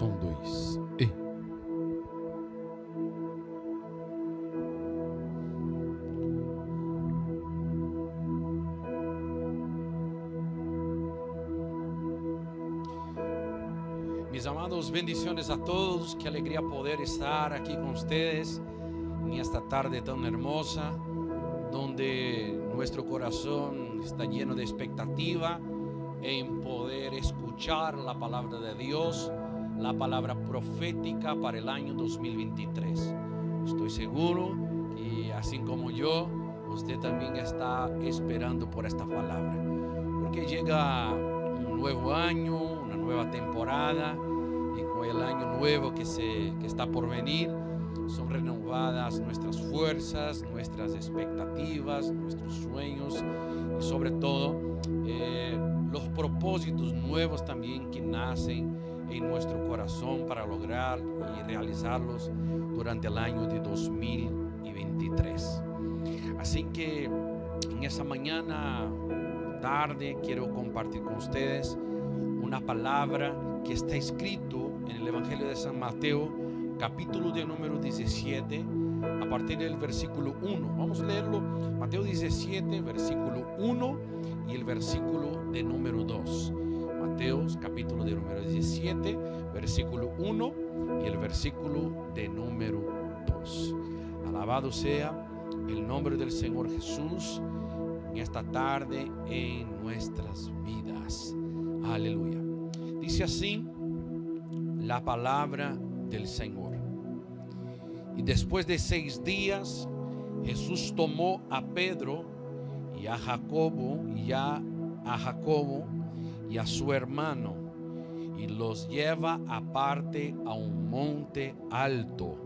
Som 2. Mis amados, bendiciones a todos. Qué alegría poder estar aquí con ustedes en esta tarde tan hermosa, donde nuestro corazón está lleno de expectativa en poder escuchar la palabra de Dios, la palabra profética para el año 2023. Estoy seguro que así como yo, usted también está esperando por esta palabra, porque llega un nuevo año, una nueva temporada, y con el año nuevo que está por venir, son renovadas nuestras fuerzas, nuestras expectativas, nuestros sueños y sobre todo los propósitos nuevos también que nacen en nuestro corazón para lograr y realizarlos durante el año de 2023. Así que en esa mañana, tarde, quiero compartir con ustedes una palabra que está escrito en el Evangelio de San Mateo, capítulo de número 17, a partir del versículo 1. Vamos a leerlo, Mateo 17, versículo 1 y el versículo de número 2. Mateo, capítulo de número 17, versículo 1 y el versículo de número 2. Alabado sea el nombre del Señor Jesús en esta tarde en nuestras vidas. Aleluya. Dice así la palabra del Señor. Y después de 6 días, Jesús tomó a Pedro y a Jacobo y a su hermano, y los lleva aparte a un monte alto.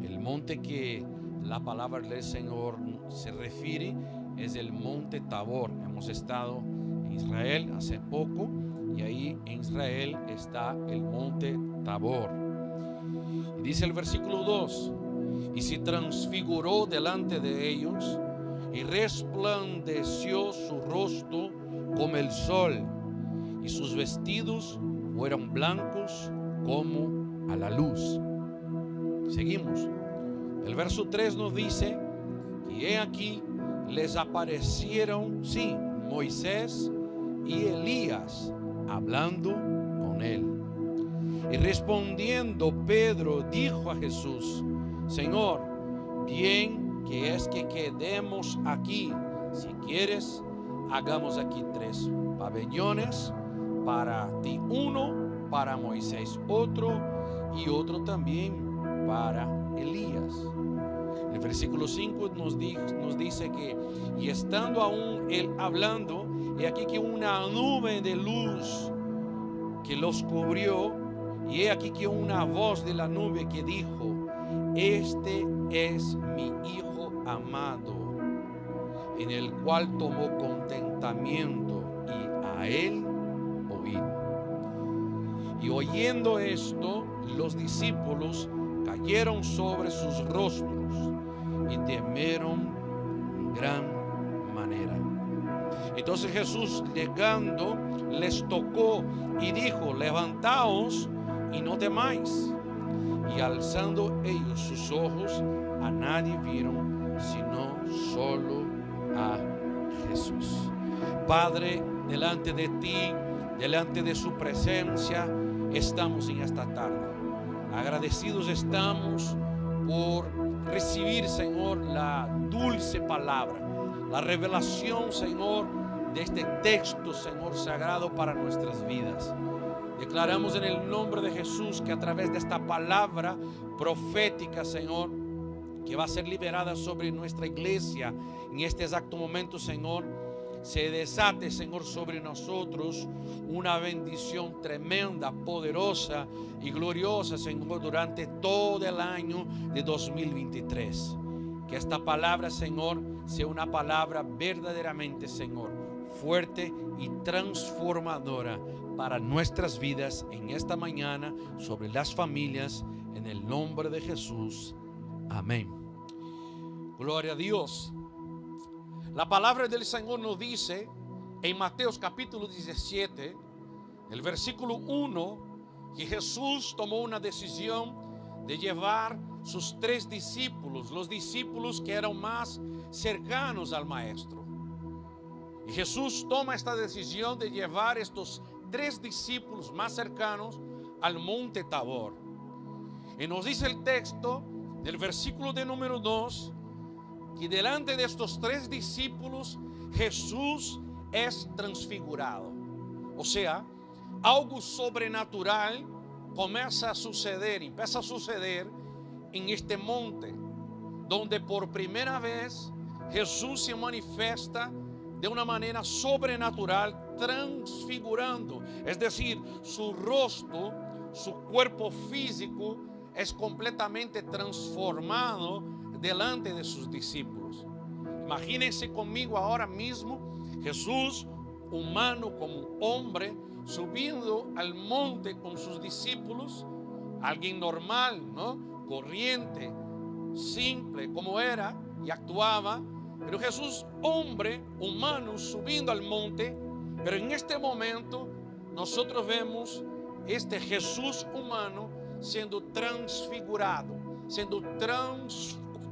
El monte que la palabra del Señor se refiere es el monte Tabor. Hemos estado en Israel hace poco, y ahí en Israel está el monte Tabor. Y dice el versículo 2: y se transfiguró delante de ellos, y resplandeció su rostro como el sol, y sus vestidos fueron blancos como a la luz. Seguimos. El verso 3 nos dice que he aquí les aparecieron, sí, Moisés y Elías hablando con él. Y respondiendo Pedro dijo a Jesús: Señor, bien que es que quedemos aquí. Si quieres, hagamos aquí 3 pabellones, para ti uno, para Moisés otro, y otro también para Elías. El versículo 5 nos dice que, y estando aún él hablando, he aquí que una nube de luz que los cubrió, y he aquí que una voz de la nube que dijo: este es mi Hijo amado, en el cual tomó contentamiento, y a él oíd. Y oyendo esto, los discípulos cayeron sobre sus rostros y temieron en gran manera. Entonces Jesús, llegando, les tocó y dijo: levantaos y no temáis. Y alzando ellos sus ojos, a nadie vieron sino solo a Jesús. Padre, delante de ti, delante de su presencia, estamos en esta tarde. Agradecidos estamos por recibir, Señor, la dulce palabra, la revelación, Señor, de este texto, Señor, sagrado para nuestras vidas. Declaramos en el nombre de Jesús que a través de esta palabra profética, Señor, que va a ser liberada sobre nuestra iglesia en este exacto momento, Señor, se desate, Señor, sobre nosotros una bendición tremenda, poderosa y gloriosa, Señor, durante todo el año de 2023. Que esta palabra, Señor, sea una palabra verdaderamente, Señor, fuerte y transformadora para nuestras vidas en esta mañana, sobre las familias, en el nombre de Jesús. Amén. Gloria a Dios. La palabra del Señor nos dice en Mateo capítulo 17, el versículo 1, que Jesús tomó una decisión de llevar sus 3 discípulos, los discípulos que eran más cercanos al Maestro. Y Jesús toma esta decisión de llevar estos 3 discípulos más cercanos al monte Tabor. Y nos dice el texto del versículo de número 2, que delante de estos 3 discípulos Jesús es transfigurado. O sea, algo sobrenatural empieza a suceder en este monte, donde por primera vez Jesús se manifiesta de una manera sobrenatural, transfigurando. Es decir, su rostro, su cuerpo físico es completamente transformado delante de sus discípulos. Imagínense conmigo ahora mismo Jesús, humano como hombre, subiendo al monte con sus discípulos, alguien normal, ¿no? Corriente, simple como era y actuaba, pero Jesús, hombre, humano, subiendo al monte. Pero en este momento nosotros vemos este Jesús humano siendo transfigurado, siendo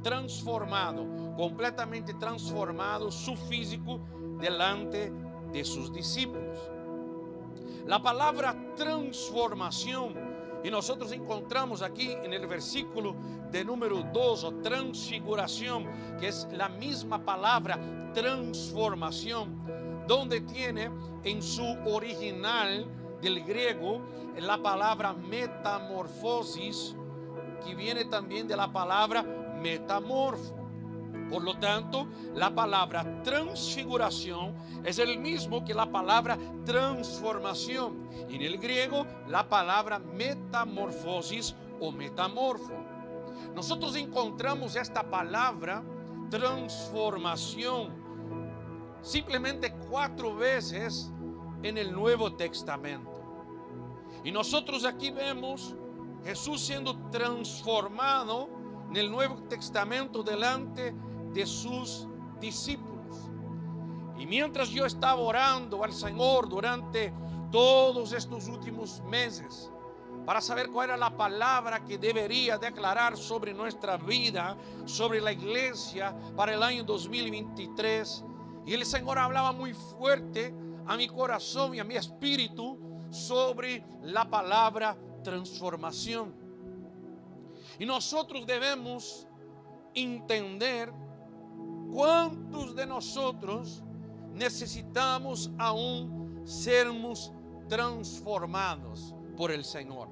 transformado, completamente transformado su físico delante de sus discípulos. La palabra transformación, y nosotros encontramos aquí en el versículo de número 2, o transfiguración, que es la misma palabra transformación, donde tiene en su original del griego la palabra metamorfosis, que viene también de la palabra metamorfo. Por lo tanto, la palabra transfiguración es el mismo que la palabra transformación. En el griego, la palabra metamorfosis o metamorfo. Nosotros encontramos esta palabra transformación simplemente 4 veces en el Nuevo Testamento. Y nosotros aquí vemos Jesús siendo transformado en el Nuevo Testamento delante de sus discípulos. Y mientras yo estaba orando al Señor durante todos estos últimos meses para saber cuál era la palabra que debería declarar sobre nuestra vida, sobre la iglesia para el año 2023, y el Señor hablaba muy fuerte a mi corazón y a mi espíritu sobre la palabra transformación. Y nosotros debemos entender cuántos de nosotros necesitamos aún sermos transformados por el Señor.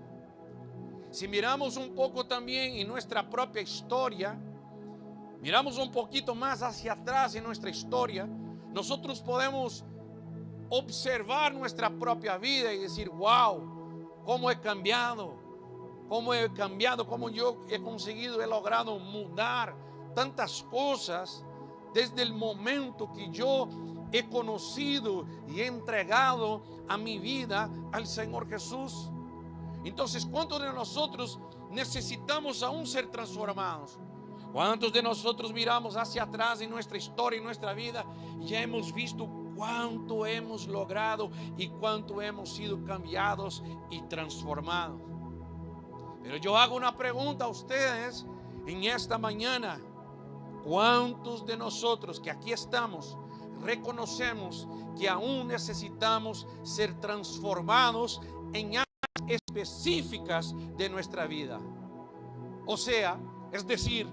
Si miramos un poco también en nuestra propia historia, miramos un poquito más hacia atrás en nuestra historia, nosotros podemos observar nuestra propia vida y decir: wow, cómo he cambiado, cómo yo he conseguido, he logrado mudar tantas cosas desde el momento que yo he conocido y he entregado a mi vida al Señor Jesús. Entonces, ¿cuántos de nosotros necesitamos aún ser transformados? ¿Cuántos de nosotros miramos hacia atrás en nuestra historia, en nuestra vida, y ya hemos visto cuánto hemos logrado y cuánto hemos sido cambiados y transformados? Pero yo hago una pregunta a ustedes en esta mañana: ¿cuántos de nosotros que aquí estamos reconocemos que aún necesitamos ser transformados en áreas específicas de nuestra vida? O sea, es decir,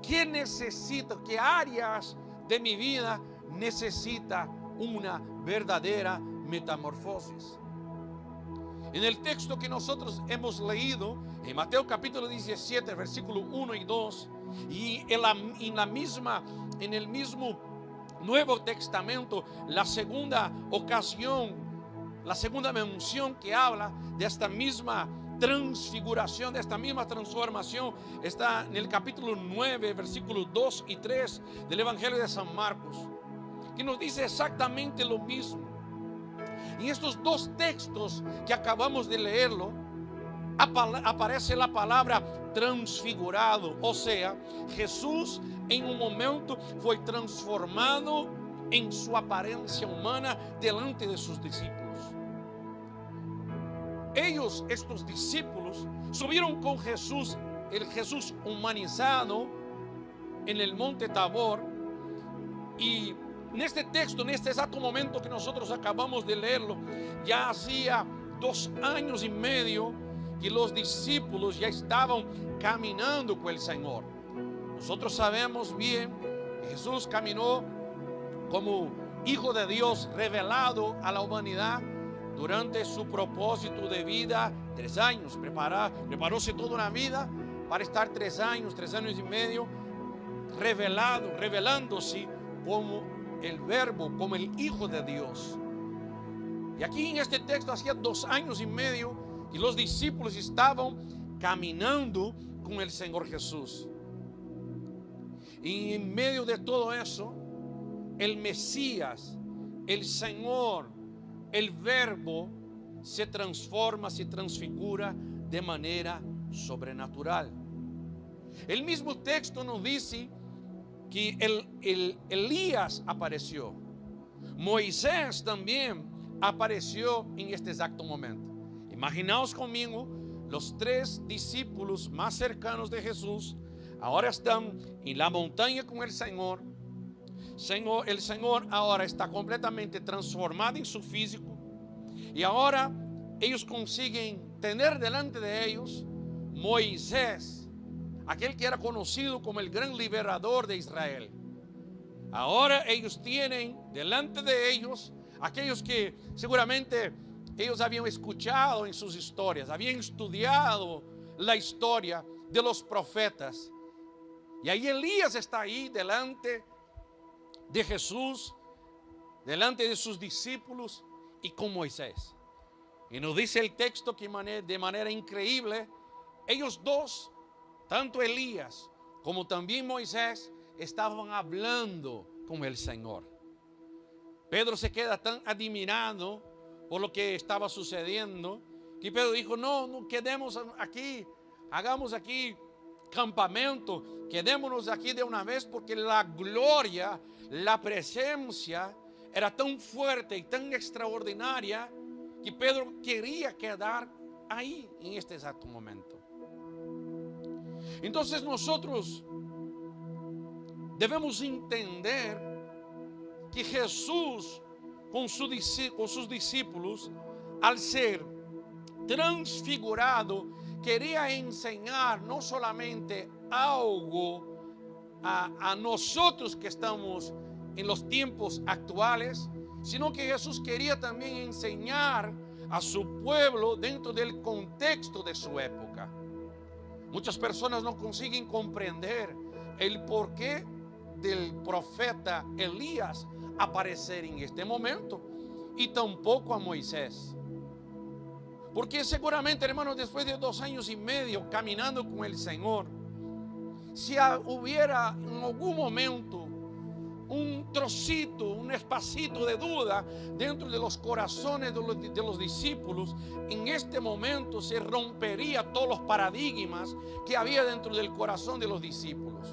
¿qué áreas de mi vida necesita una verdadera metamorfosis? En el texto que nosotros hemos leído, en Mateo capítulo 17, versículo 1 y 2, y en el mismo Nuevo Testamento, la segunda ocasión, la segunda mención que habla de esta misma transfiguración, de esta misma transformación, está en el capítulo 9, versículos 2 y 3 del Evangelio de San Marcos, que nos dice exactamente lo mismo. En estos 2 textos que acabamos de leerlo, aparece la palabra transfigurado. O sea, Jesús en un momento fue transformado en su apariencia humana delante de sus discípulos. todos estos discípulos subieron con Jesús, el Jesús humanizado, en el monte Tabor. Y en este texto, en este exacto momento que nosotros acabamos de leerlo, ya hacía 2 años y medio que los discípulos ya estaban caminando con el Señor. Nosotros sabemos bien, Jesús caminó como Hijo de Dios revelado a la humanidad durante su propósito de vida, 3 años. Preparóse toda una vida para estar 3 años y medio revelándose como el Verbo, como el Hijo de Dios. Y aquí en este texto hacía 2 años y medio y los discípulos estaban caminando con el Señor Jesús. Y en medio de todo eso, el Mesías, el Señor, el Verbo se transforma, se transfigura de manera sobrenatural. El mismo texto nos dice que Elías apareció. Moisés también apareció en este exacto momento. Imaginaos conmigo, los 3 discípulos más cercanos de Jesús ahora están en la montaña con el Señor. El Señor ahora está completamente transformado en su físico. Y ahora ellos consiguen tener delante de ellos Moisés, aquel que era conocido como el gran liberador de Israel. Ahora ellos tienen delante de ellos aquellos que seguramente ellos habían escuchado en sus historias, habían estudiado la historia de los profetas. Y ahí Elías está ahí delante de Jesús, delante de sus discípulos y con Moisés. Y nos dice el texto que de manera increíble, ellos dos, tanto Elías como también Moisés, estaban hablando con el Señor. Pedro se queda tan admirado por lo que estaba sucediendo que Pedro dijo: no quedemos aquí, hagamos aquí campamento, quedémonos aquí de una vez, porque la gloria, la presencia era tan fuerte y tan extraordinaria que Pedro quería quedar ahí en este exacto momento. Entonces nosotros debemos entender que Jesús con sus discípulos, al ser transfigurado, quería enseñar no solamente algo a nosotros que estamos en los tiempos actuales, sino que Jesús quería también enseñar a su pueblo dentro del contexto de su época. Muchas personas no consiguen comprender el porqué del profeta Elías aparecer en este momento, y tampoco a Moisés. Porque seguramente, hermanos, después de 2 años y medio caminando con el Señor, si hubiera en algún momento un trocito, un espacito de duda dentro de los corazones de los discípulos, en este momento se rompería todos los paradigmas que había dentro del corazón de los discípulos.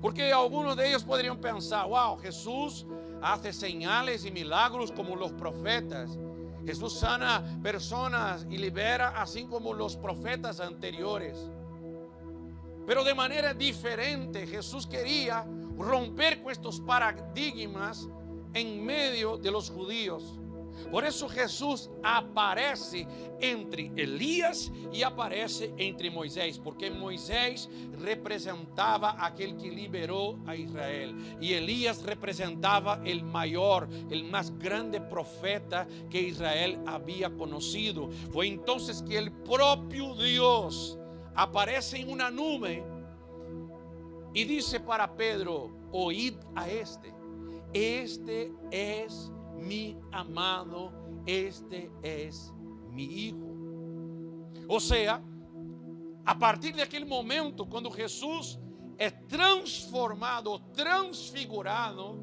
Porque algunos de ellos podrían pensar: wow, Jesús hace señales y milagros como los profetas. Jesús sana personas y libera así como los profetas anteriores. Pero de manera diferente, Jesús quería romper con estos paradigmas en medio de los judíos. Por eso Jesús aparece entre Elías y aparece entre Moisés, porque Moisés representaba a aquel que liberó a Israel, y Elías representaba el mayor, el más grande profeta que Israel había conocido. Fue entonces que el propio Dios aparece en una nube y dice para Pedro: oíd a este es mi amado, este es mi hijo. O sea, a partir de aquel momento, cuando Jesús es transformado, transfigurado,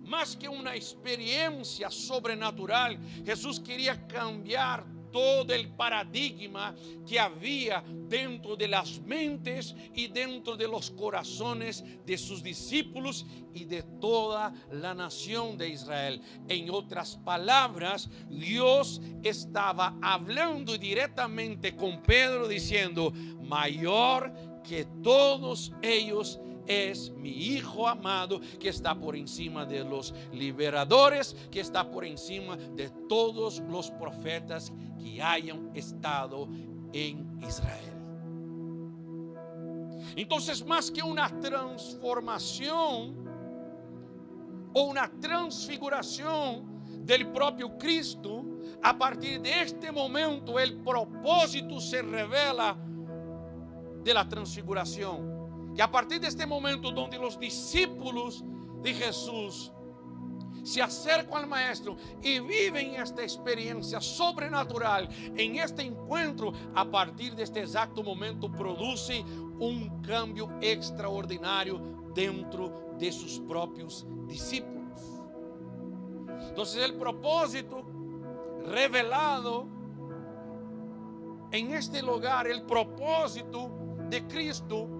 más que una experiencia sobrenatural, Jesús quería cambiar todo el paradigma que había dentro de las mentes y dentro de los corazones de sus discípulos y de toda la nación de Israel. En otras palabras, Dios estaba hablando directamente con Pedro diciendo: mayor que todos ellos es mi Hijo amado, que está por encima de los liberadores, que está por encima de todos los profetas que hayan estado en Israel. Entonces, más que una transformación o una transfiguración del propio Cristo, a partir de este momento el propósito se revela de la transfiguración. Que a partir de este momento donde los discípulos de Jesús se acercan al Maestro y viven esta experiencia sobrenatural, en este encuentro, a partir de este exacto momento produce un cambio extraordinario dentro de sus propios discípulos. Entonces el propósito revelado en este lugar, el propósito de Cristo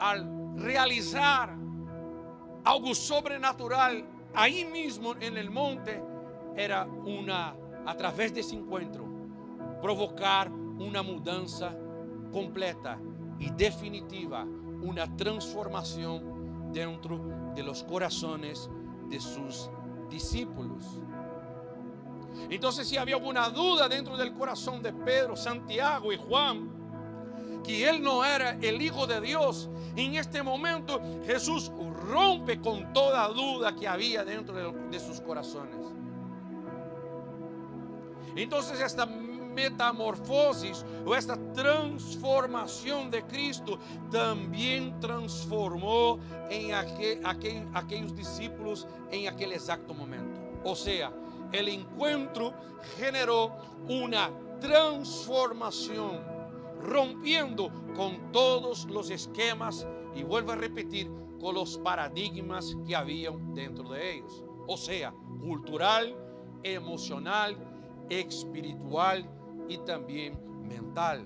al realizar algo sobrenatural ahí mismo en el monte, era a través de ese encuentro, provocar una mudanza completa y definitiva, una transformación dentro de los corazones de sus discípulos. Entonces, si había alguna duda dentro del corazón de Pedro, Santiago y Juan, que él no era el Hijo de Dios, en este momento Jesús rompe con toda duda que había dentro de sus corazones. Entonces esta metamorfosis o esta transformación de Cristo también transformó en aquellos discípulos en aquel exacto momento. O sea, el encuentro generó una transformación, rompiendo con todos los esquemas y vuelvo a repetir, con los paradigmas que habían dentro de ellos, o sea, cultural, emocional, espiritual y también mental.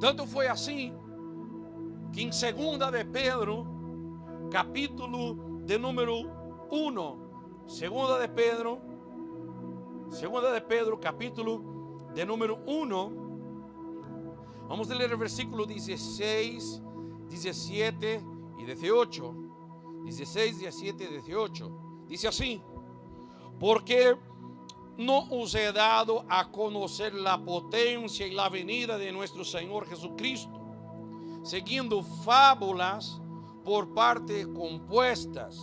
Tanto fue así que en segunda de Pedro, capítulo de número 1, segunda de Pedro, capítulo de número 1, vamos a leer el versículo 16, 17 y 18. 16, 17 y 18. Dice así: porque no os he dado a conocer la potencia y la venida de nuestro Señor Jesucristo, siguiendo fábulas por parte compuestas,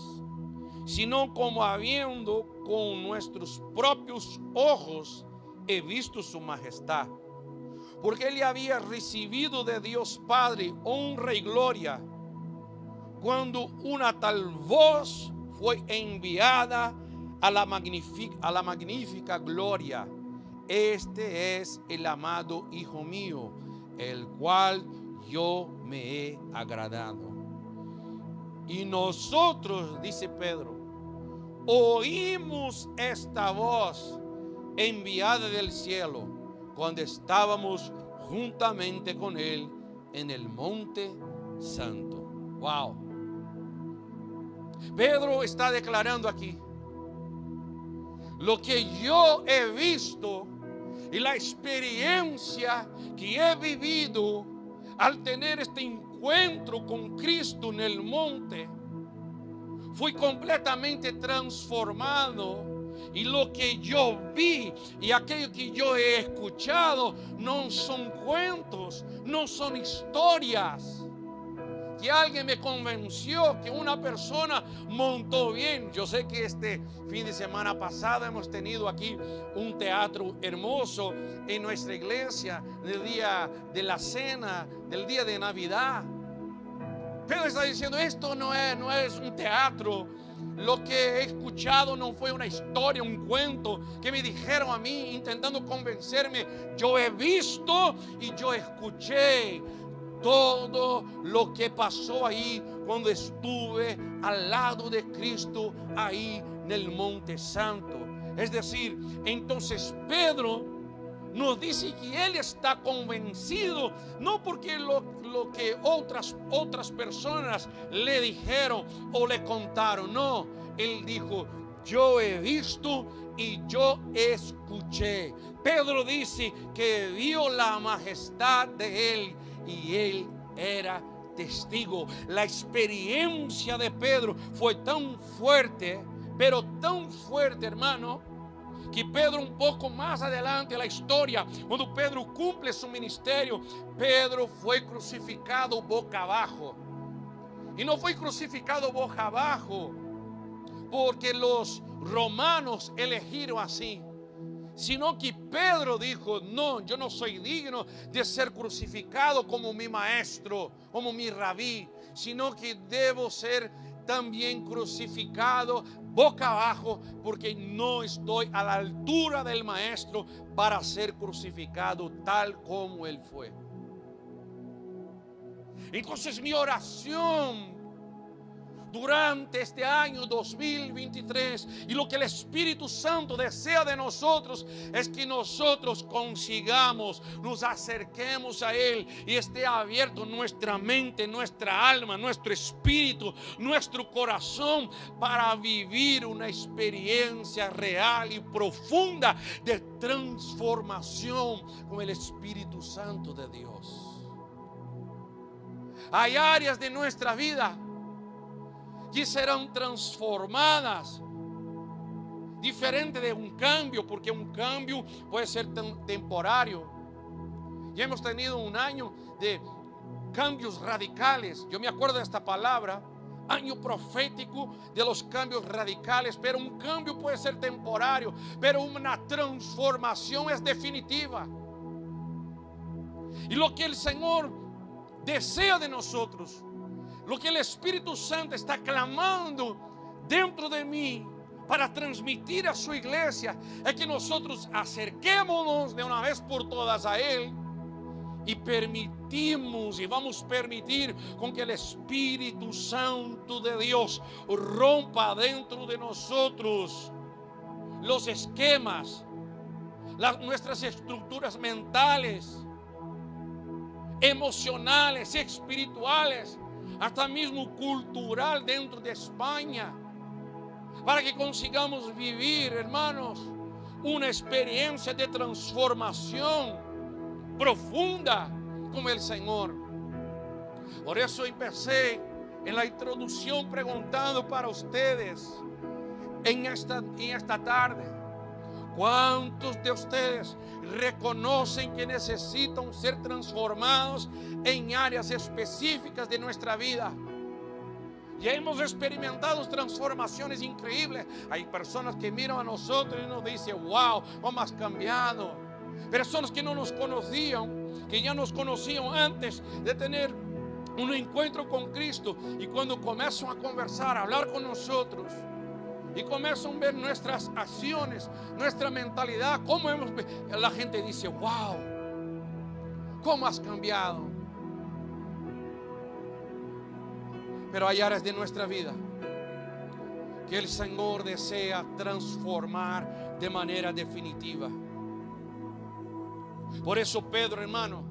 sino como habiendo con nuestros propios ojos he visto su majestad. Porque él había recibido de Dios Padre honra y gloria, cuando una tal voz fue enviada a la magnífica gloria: este es el amado Hijo mío, el cual yo me he agradado. Y nosotros, dice Pedro, oímos esta voz enviada del cielo cuando estábamos juntamente con él en el monte santo. Wow. Pedro está declarando aquí: lo que yo he visto y la experiencia que he vivido al tener este encuentro con Cristo en el monte, fui completamente transformado. Y lo que yo vi y aquello que yo he escuchado no son cuentos, no son historias. Que alguien me convenció, que una persona montó bien. Yo sé que este fin de semana pasado hemos tenido aquí un teatro hermoso en nuestra iglesia, el día de la cena, del día de Navidad. Pedro está diciendo: esto no es un teatro. Lo que he escuchado no fue una historia, un cuento que me dijeron a mí intentando convencerme. Yo he visto y yo escuché todo lo que pasó ahí cuando estuve al lado de Cristo ahí en el Monte Santo. Es decir, entonces Pedro nos dice que él está convencido, no porque lo que otras personas le dijeron o le contaron, no, él dijo, yo he visto y yo escuché. Pedro dice que vio la majestad de él y él era testigo. La experiencia de Pedro fue tan fuerte, pero tan fuerte, hermano, que Pedro, un poco más adelante en la historia, cuando Pedro cumple su ministerio, Pedro fue crucificado boca abajo. Y no fue crucificado boca abajo porque los romanos eligieron así, sino que Pedro dijo, no, yo no soy digno de ser crucificado como mi maestro, como mi rabí, sino que debo ser también crucificado boca abajo, porque no estoy a la altura del maestro para ser crucificado tal como él fue. Entonces mi oración durante este año 2023 y lo que el Espíritu Santo desea de nosotros es que nosotros consigamos, nos acerquemos a Él y esté abierto nuestra mente, nuestra alma, nuestro espíritu, nuestro corazón para vivir una experiencia real y profunda de transformación con el Espíritu Santo de Dios. Hay áreas de nuestra vida que serán transformadas, diferente de un cambio, porque un cambio puede ser temporario. Ya hemos tenido un año de cambios radicales. Yo me acuerdo de esta palabra, año profético de los cambios radicales. Pero un cambio puede ser temporario, pero una transformación es definitiva. Y lo que el Señor desea de nosotros, lo que el Espíritu Santo está clamando dentro de mí para transmitir a su iglesia, es que nosotros acerquémonos de una vez por todas a Él y permitimos y vamos a permitir con que el Espíritu Santo de Dios rompa dentro de nosotros los esquemas, nuestras estructuras mentales, emocionales, espirituales, hasta mismo cultural dentro de España, para que consigamos vivir, hermanos, una experiencia de transformación profunda como el Señor. Por eso empecé en la introducción preguntando para ustedes en esta tarde, ¿cuántos de ustedes reconocen que necesitan ser transformados en áreas específicas de nuestra vida? Ya hemos experimentado transformaciones increíbles. Hay personas que miran a nosotros y nos dicen, wow, cómo has cambiado. Personas que no nos conocían, que ya nos conocían antes de tener un encuentro con Cristo, y cuando comienzan a conversar, a hablar con nosotros, y comienzan a ver nuestras acciones, nuestra mentalidad, la gente dice, wow, ¿cómo has cambiado? Pero hay áreas de nuestra vida que el Señor desea transformar de manera definitiva. Por eso Pedro, hermano,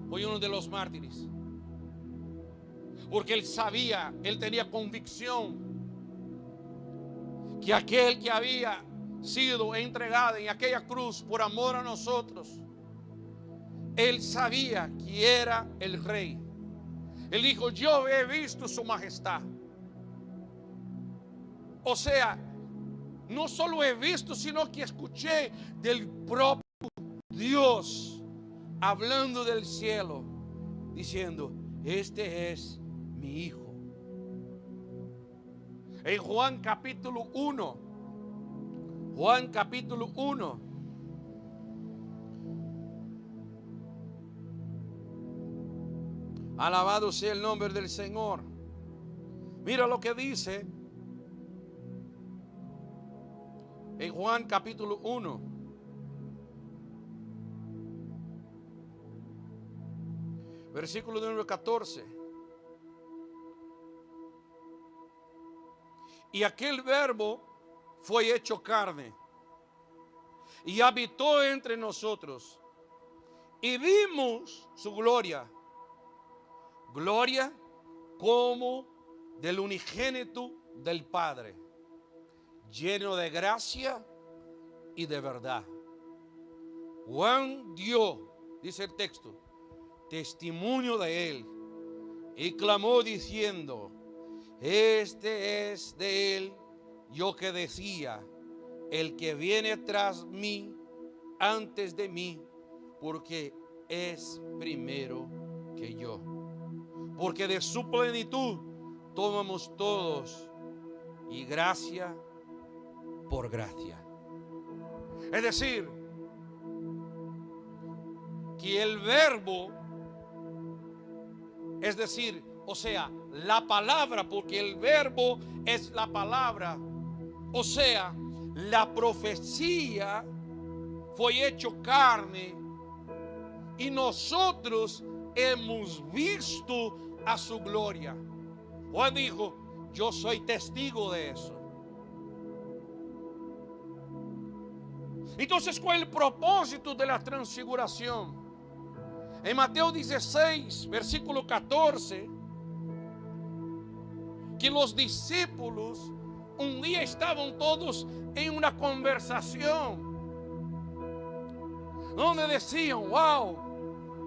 fue uno de los mártires, porque él sabía, él tenía convicción que aquel que había sido entregado en aquella cruz por amor a nosotros, él sabía que era el Rey. Él dijo, yo he visto su majestad. O sea, no solo he visto, sino que escuché del propio Dios hablando del cielo, diciendo, este es mi Hijo. En Juan capítulo 1, Juan capítulo 1, alabado sea el nombre del Señor. Mira lo que dice en Juan capítulo 1, versículo número 14. Y aquel verbo fue hecho carne y habitó entre nosotros. Y vimos su gloria, gloria como del unigénito del Padre, lleno de gracia y de verdad. Juan dio, dice el texto, testimonio de él y clamó diciendo: este es de él, yo que decía, el que viene tras mí, antes de mí, porque es primero que yo. Porque de su plenitud tomamos todos, y gracia por gracia. Es decir, que el verbo, es decir, o sea, la palabra, porque el verbo es la palabra, o sea, la profecía fue hecho carne y nosotros hemos visto a su gloria. Juan dijo: yo soy testigo de eso. Entonces, ¿cuál es el propósito de la transfiguración? En Mateo 16, versículo 14, que los discípulos un día estaban todos en una conversación donde decían: wow,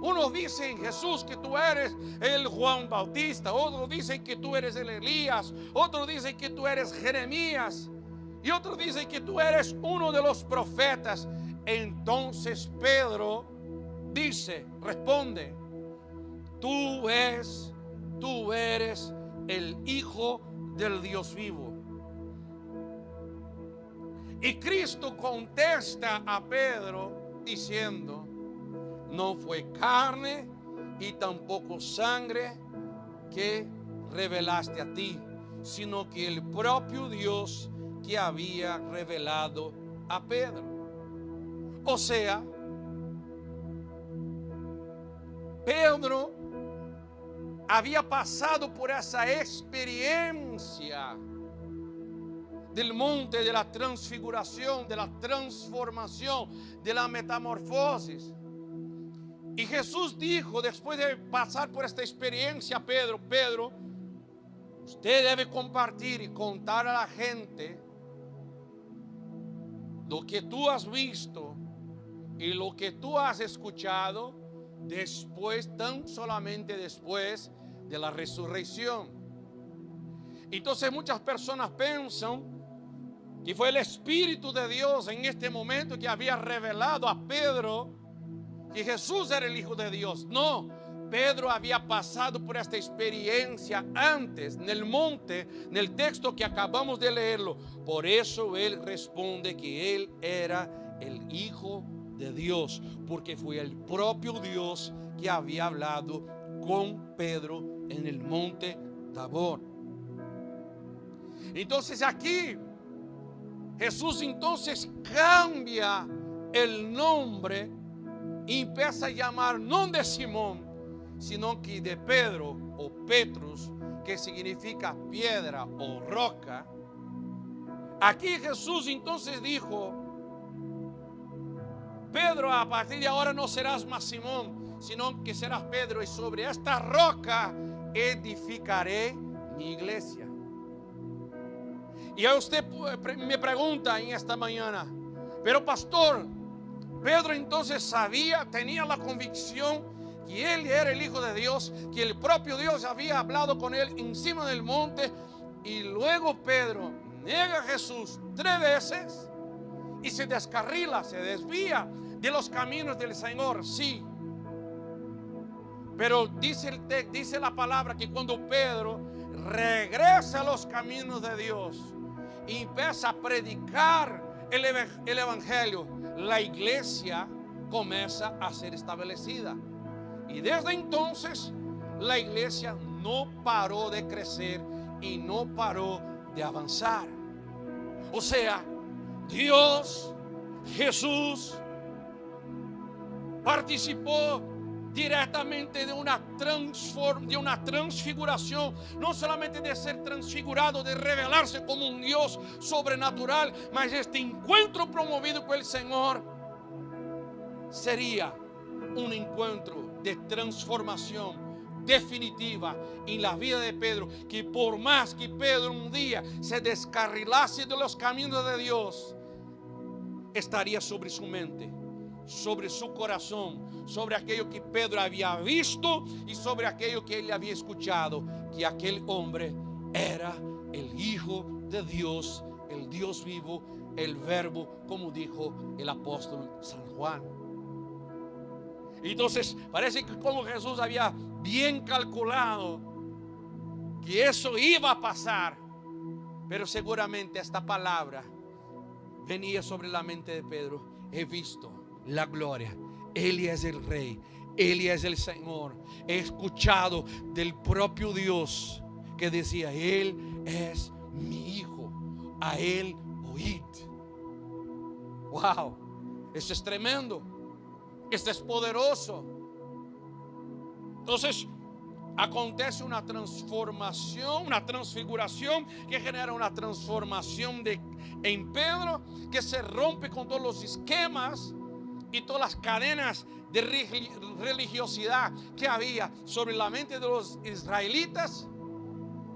unos dicen, Jesús, que tú eres el Juan Bautista, otros dicen que tú eres el Elías, otros dicen que tú eres Jeremías, y otros dicen que tú eres uno de los profetas. Entonces Pedro dice, responde: tú eres el Hijo del Dios vivo. Y Cristo contesta a Pedro diciendo: no fue carne y tampoco sangre que revelaste a ti, sino que el propio Dios que había revelado a Pedro. O sea, Pedro había pasado por esa experiencia del monte de la transfiguración, de la transformación, de la metamorfosis. Y Jesús dijo, después de pasar por esta experiencia, a Pedro: Pedro, usted debe compartir y contar a la gente lo que tú has visto y lo que tú has escuchado después, tan solamente después de la resurrección. Entonces muchas personas piensan que fue el Espíritu de Dios en este momento que había revelado a Pedro que Jesús era el Hijo de Dios. No, Pedro había pasado por esta experiencia antes, en el monte, en el texto que acabamos de leerlo. Por eso él responde que él era el Hijo de Dios, porque fue el propio Dios que había hablado con Pedro en el monte Tabor. Entonces aquí Jesús entonces cambia el nombre y empieza a llamar no de Simón, sino que de Pedro o Petrus, que significa piedra o roca. Aquí Jesús entonces dijo: Pedro, a partir de ahora no serás más Simón, sino que serás Pedro, y sobre esta roca edificaré mi iglesia. Y a usted me pregunta en esta mañana: pero pastor, Pedro entonces sabía, tenía la convicción que él era el Hijo de Dios, que el propio Dios había hablado con él encima del monte, y luego Pedro niega a Jesús 3 veces y se descarrila, se desvía de los caminos del Señor. Sí, pero dice la palabra que cuando Pedro regresa a los caminos de Dios y empieza a predicar el evangelio, la iglesia comienza a ser establecida. Y desde entonces la iglesia no paró de crecer y no paró de avanzar. O sea, Dios, Jesús, participó directamente de una transfiguración, no solamente de ser transfigurado, de revelarse como un Dios sobrenatural, mas este encuentro promovido por el Señor sería un encuentro de transformación definitiva en la vida de Pedro, que por más que Pedro un día se descarrilase de los caminos de Dios, estaría sobre su mente, sobre su corazón, sobre aquello que Pedro había visto y sobre aquello que él había escuchado, que aquel hombre era el Hijo de Dios, el Dios vivo, el Verbo, como dijo el apóstol San Juan. Entonces parece que como Jesús había bien calculado que eso iba a pasar, pero seguramente esta palabra venía sobre la mente de Pedro: he visto la gloria, Él es el Rey, Él es el Señor. He escuchado del propio Dios que decía: Él es mi Hijo, a Él oíd. Wow, esto es tremendo, esto es poderoso. Entonces acontece una transformación, una transfiguración que genera una transformación en Pedro, que se rompe con todos los esquemas y todas las cadenas de religiosidad que había sobre la mente de los israelitas.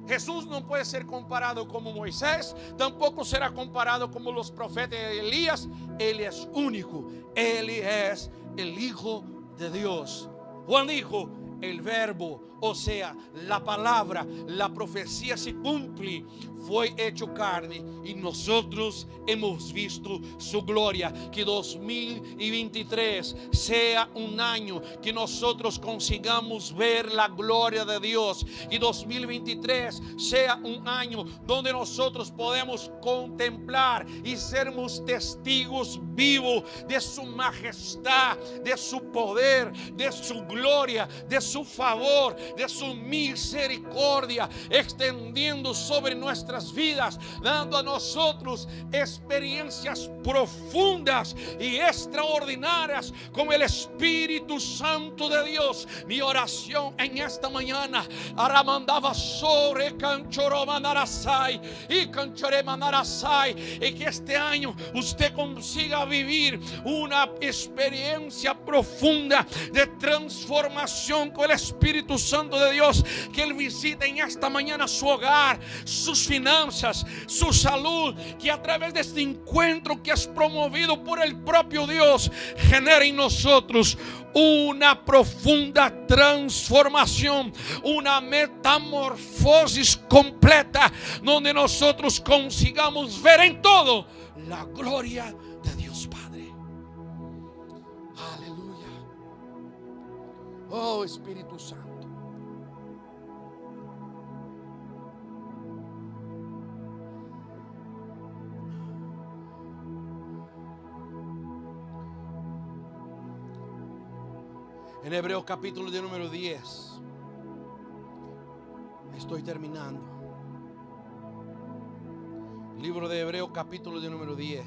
Jesús no puede ser comparado como Moisés, tampoco será comparado como los profetas de Elías. Él es único, Él es el Hijo de Dios. Juan dijo: el Verbo, o sea, la palabra, la profecía se cumple, fue hecho carne y nosotros hemos visto su gloria. Que 2023 sea un año que nosotros consigamos ver la gloria de Dios. Que 2023 sea un año donde nosotros podemos contemplar y sermos testigos vivos de su majestad, de su poder, de su gloria, de su favor, de su misericordia, extendiendo sobre nuestras vidas, dando a nosotros experiencias profundas y extraordinarias con el Espíritu Santo de Dios. Mi oración en esta mañana, Aramandaba sobre Canchoromanarasai y Canchoremanarasai, y que este año usted consiga vivir una experiencia profunda de transformación con el Espíritu Santo de Dios. Que Él visite en esta mañana su hogar, sus finanzas, su salud. Que a través de este encuentro que es promovido por el propio Dios, genere en nosotros una profunda transformación, una metamorfosis completa, donde nosotros consigamos ver en todo la gloria de Dios Padre. Aleluya. Oh Espíritu Santo. En Hebreos capítulo de número 10. Estoy terminando. Libro de Hebreos capítulo de número 10.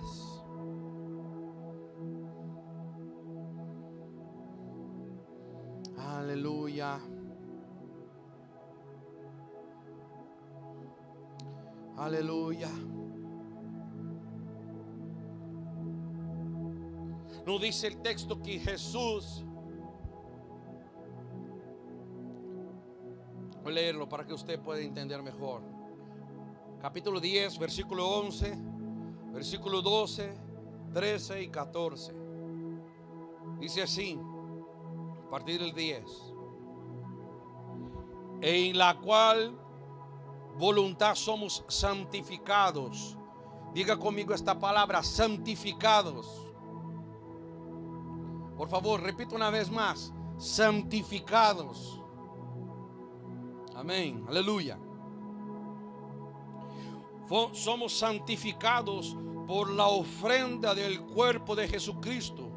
Aleluya. Aleluya. No dice el texto que Jesús... Voy a leerlo para que usted pueda entender mejor. Capítulo 10, versículo 11, versículo 12, 13 y 14. Dice así, a partir del 10. En la cual voluntad somos santificados. Diga conmigo esta palabra: santificados. Por favor, repita una vez más: santificados. Amén, aleluya. Somos santificados por la ofrenda del cuerpo de Jesucristo,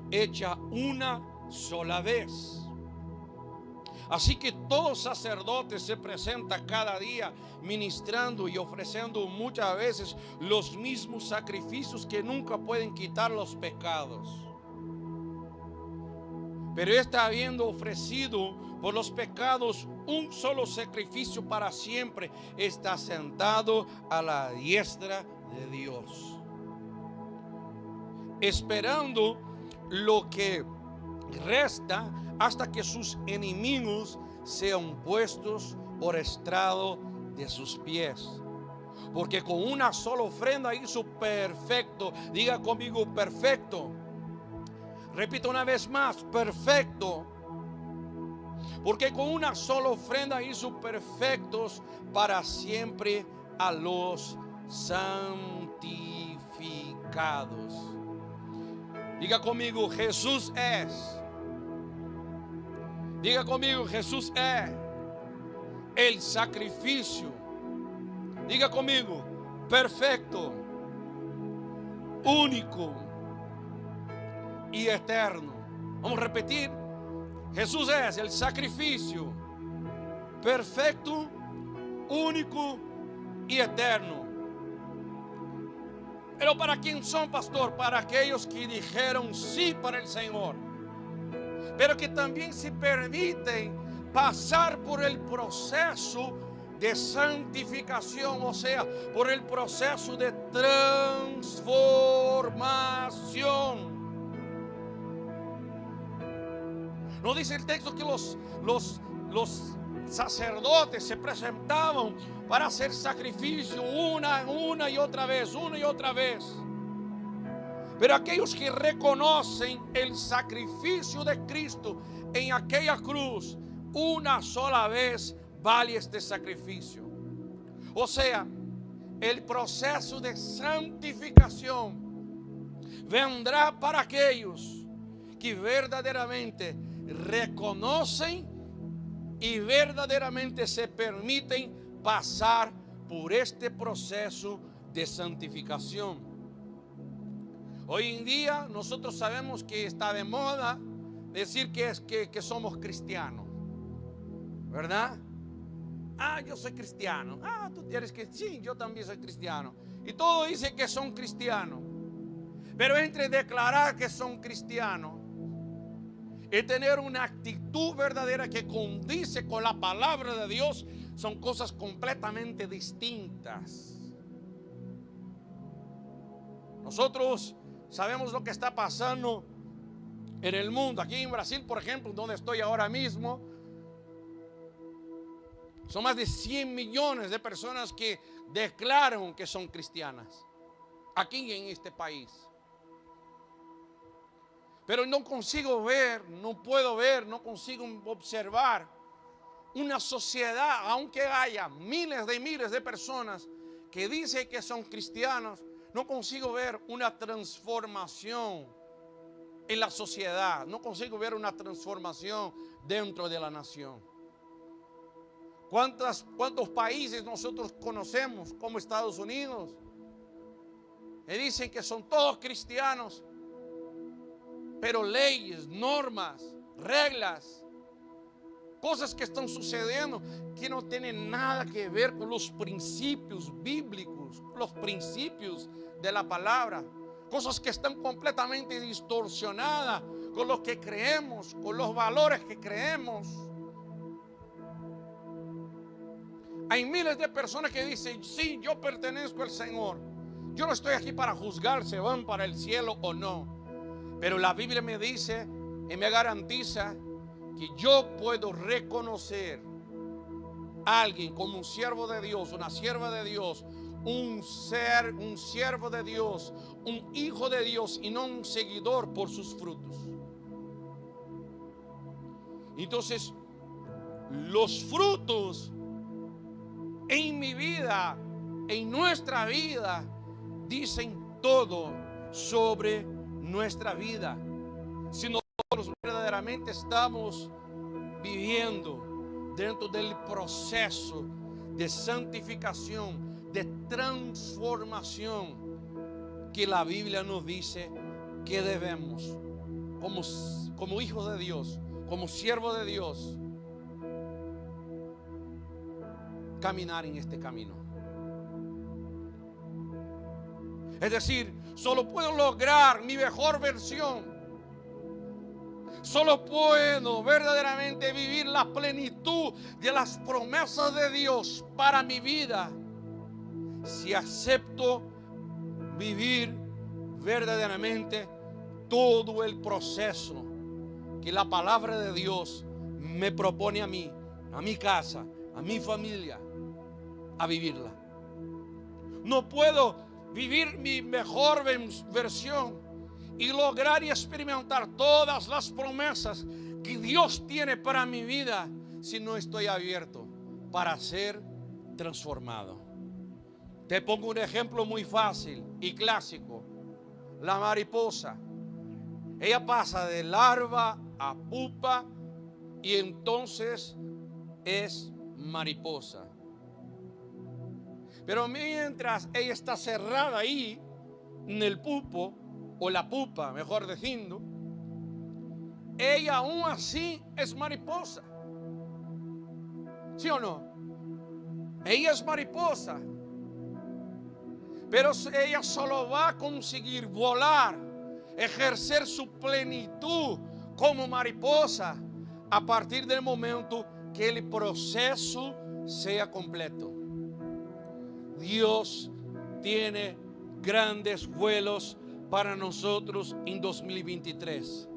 hecha una sola vez. Así que todo sacerdote se presenta cada día ministrando y ofreciendo muchas veces los mismos sacrificios que nunca pueden quitar los pecados. Pero está habiendo ofrecido por los pecados un solo sacrificio para siempre, está sentado a la diestra de Dios, esperando lo que resta hasta que sus enemigos sean puestos por estrado de sus pies. Porque con una sola ofrenda hizo perfecto. Diga conmigo, perfecto. Repito una vez más, perfecto. Porque con una sola ofrenda hizo perfectos para siempre a los santificados. Diga conmigo, Jesús es. Diga conmigo, Jesús es el sacrificio. Diga conmigo, perfecto, único y eterno. Vamos a repetir. Jesús es el sacrificio perfecto, único y eterno. Pero ¿para quién son, pastor? Para aquellos que dijeron sí para el Señor, pero que también se permiten pasar por el proceso de santificación, o sea, por el proceso de transformación. No dice el texto que los sacerdotes se presentaban para hacer sacrificio una y otra vez, una y otra vez. Pero aquellos que reconocen el sacrificio de Cristo en aquella cruz, una sola vez vale este sacrificio. O sea, el proceso de santificación vendrá para aquellos que verdaderamente reconocen y verdaderamente se permiten pasar por este proceso de santificación. Hoy en día nosotros sabemos que está de moda decir que somos cristianos, ¿verdad? Ah, yo soy cristiano. Ah, tú eres cristiano. Sí, yo también soy cristiano. Y todos dicen que son cristianos. Pero entre declarar que son cristianos y tener una actitud verdadera que condice con la palabra de Dios, son cosas completamente distintas. Nosotros sabemos lo que está pasando en el mundo. Aquí en Brasil, por ejemplo, donde estoy ahora mismo, son más de 100 millones de personas que declaran que son cristianas aquí en este país. Pero no consigo ver, no puedo ver, no consigo observar una sociedad, aunque haya miles de personas que dicen que son cristianos, no consigo ver una transformación en la sociedad, no consigo ver una transformación dentro de la nación. ¿Cuántos países nosotros conocemos como Estados Unidos? Me dicen que son todos cristianos, pero leyes, normas, reglas, cosas que están sucediendo que no tienen nada que ver con los principios bíblicos, los principios de la palabra, cosas que están completamente distorsionadas con lo que creemos, con los valores que creemos. Hay miles de personas que dicen, sí, yo pertenezco al Señor. Yo no estoy aquí para juzgar si van para el cielo o no. Pero la Biblia me dice y me garantiza que yo puedo reconocer a alguien como un siervo de Dios, una sierva de Dios, un siervo de Dios, un hijo de Dios y no un seguidor por sus frutos. Entonces, los frutos en mi vida, en nuestra vida, dicen todo sobre nuestra vida. Si nosotros verdaderamente estamos viviendo dentro del proceso de santificación, de transformación que la Biblia nos dice que debemos, como hijos de Dios, como siervos de Dios, caminar en este camino. Es decir, solo puedo lograr mi mejor versión, Solo puedo verdaderamente vivir la plenitud de las promesas de Dios para mi vida si acepto vivir verdaderamente todo el proceso que la palabra de Dios me propone a mí, a mi casa, a mi familia, a vivirla. No puedo vivir mi mejor versión y lograr y experimentar todas las promesas que Dios tiene para mi vida si no estoy abierto para ser transformado. Te pongo un ejemplo muy fácil y clásico. La mariposa. Ella pasa de larva a pupa y entonces es mariposa. Pero mientras ella está cerrada ahí en el pupo, o la pupa, mejor diciendo, ella aún así es mariposa. ¿Sí o no? Ella es mariposa. Pero ella solo va a conseguir volar, ejercer su plenitud como mariposa a partir del momento que el proceso sea completo. Dios tiene grandes vuelos para nosotros en 2023.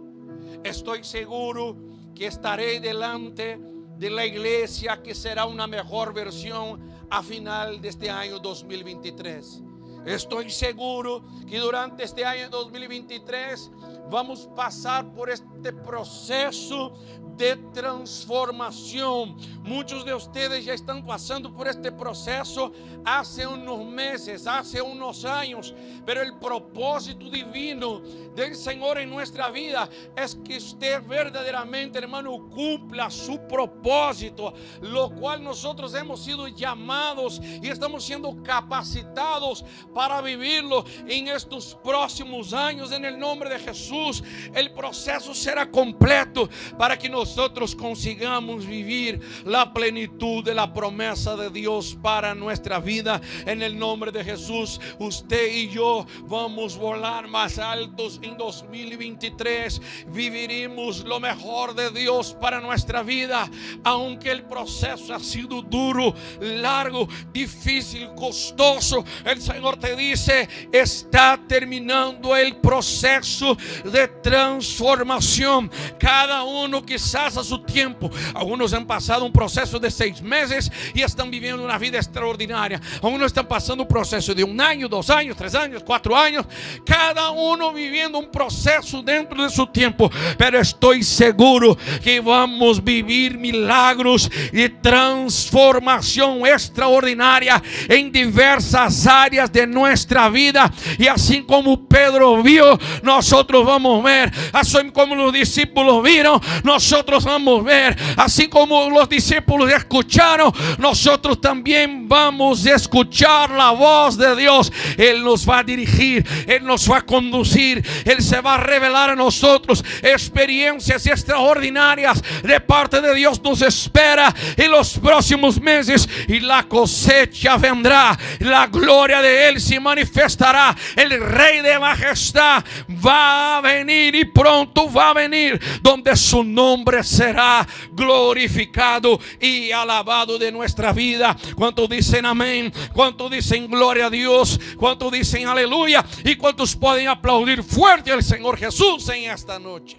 Estoy seguro que estaré delante de la iglesia que será una mejor versión a final de este año 2023. Estoy seguro que durante este año 2023 vamos a pasar por este proceso de transformación. Muchos de ustedes ya están pasando por este proceso hace unos meses, hace unos años, pero el propósito divino del Señor en nuestra vida es que usted verdaderamente, hermano, cumpla su propósito, lo cual nosotros hemos sido llamados y estamos siendo capacitados para vivirlo en estos próximos años. En el nombre de Jesús, el proceso será completo para que nosotros consigamos vivir la plenitud de la promesa de Dios para nuestra vida. En el nombre de Jesús, usted y yo vamos a volar más altos en 2023. Viviremos lo mejor de Dios para nuestra vida, aunque el proceso ha sido duro, largo, difícil, costoso. El Señor te dice: está terminando el proceso de transformación. Cada uno quizás a su tiempo. Algunos han pasado un proceso de 6 meses y están viviendo una vida extraordinaria. Algunos están pasando un proceso de 1 año, 2 años, 3 años, 4 años. Cada uno viviendo un proceso dentro de su tiempo. Pero estoy seguro que vamos a vivir milagros y transformación extraordinaria en diversas áreas de nuestra vida. Y así como Pedro vio, nosotros vamos a ver. Así como los discípulos vieron, nosotros vamos a ver. Así como los discípulos escucharon, nosotros también vamos a escuchar la voz de Dios. Él nos va a dirigir, Él nos va a conducir, Él se va a revelar a nosotros. Experiencias extraordinarias de parte de Dios nos espera en los próximos meses, y la cosecha vendrá, la gloria de Él se manifestará. El Rey de Majestad va a venir, y pronto va a venir, donde su nombre será glorificado y alabado de nuestra vida. ¿Cuántos dicen amén? ¿Cuántos dicen gloria a Dios? ¿Cuántos dicen aleluya? ¿Y cuántos pueden aplaudir fuerte al Señor Jesús en esta noche?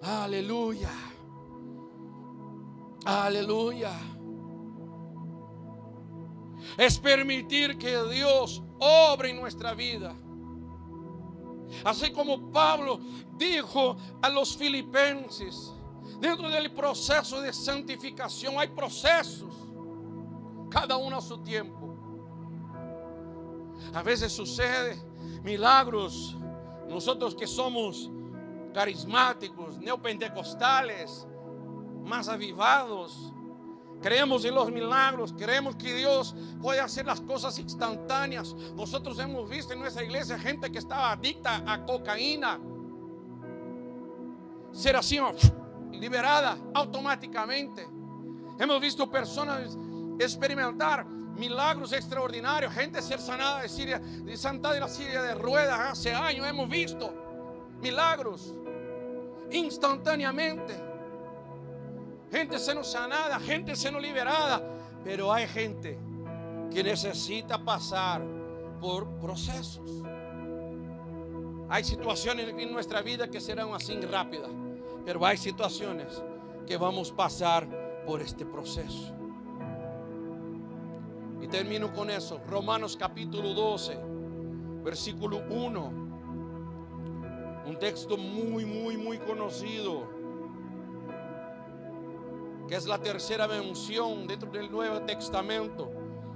Aleluya. Aleluya. Es permitir que Dios obre en nuestra vida. Así como Pablo dijo a los filipenses, dentro del proceso de santificación hay procesos, cada uno a su tiempo. A veces sucede milagros. Nosotros que somos carismáticos, neopentecostales, más avivados, creemos en los milagros, creemos que Dios puede hacer las cosas instantáneas. Nosotros hemos visto en nuestra iglesia gente que estaba adicta a cocaína ser así, liberada automáticamente. Hemos visto personas experimentar milagros extraordinarios, gente ser sanada de la silla de ruedas hace años. Hemos visto milagros instantáneamente. Gente siendo sanada, gente siendo liberada. Pero hay gente que necesita pasar por procesos. Hay situaciones en nuestra vida que serán así rápidas, pero hay situaciones que vamos a pasar por este proceso. Y termino con eso. Romanos capítulo 12, versículo 1. Un texto muy conocido, que es la tercera mención dentro del Nuevo Testamento,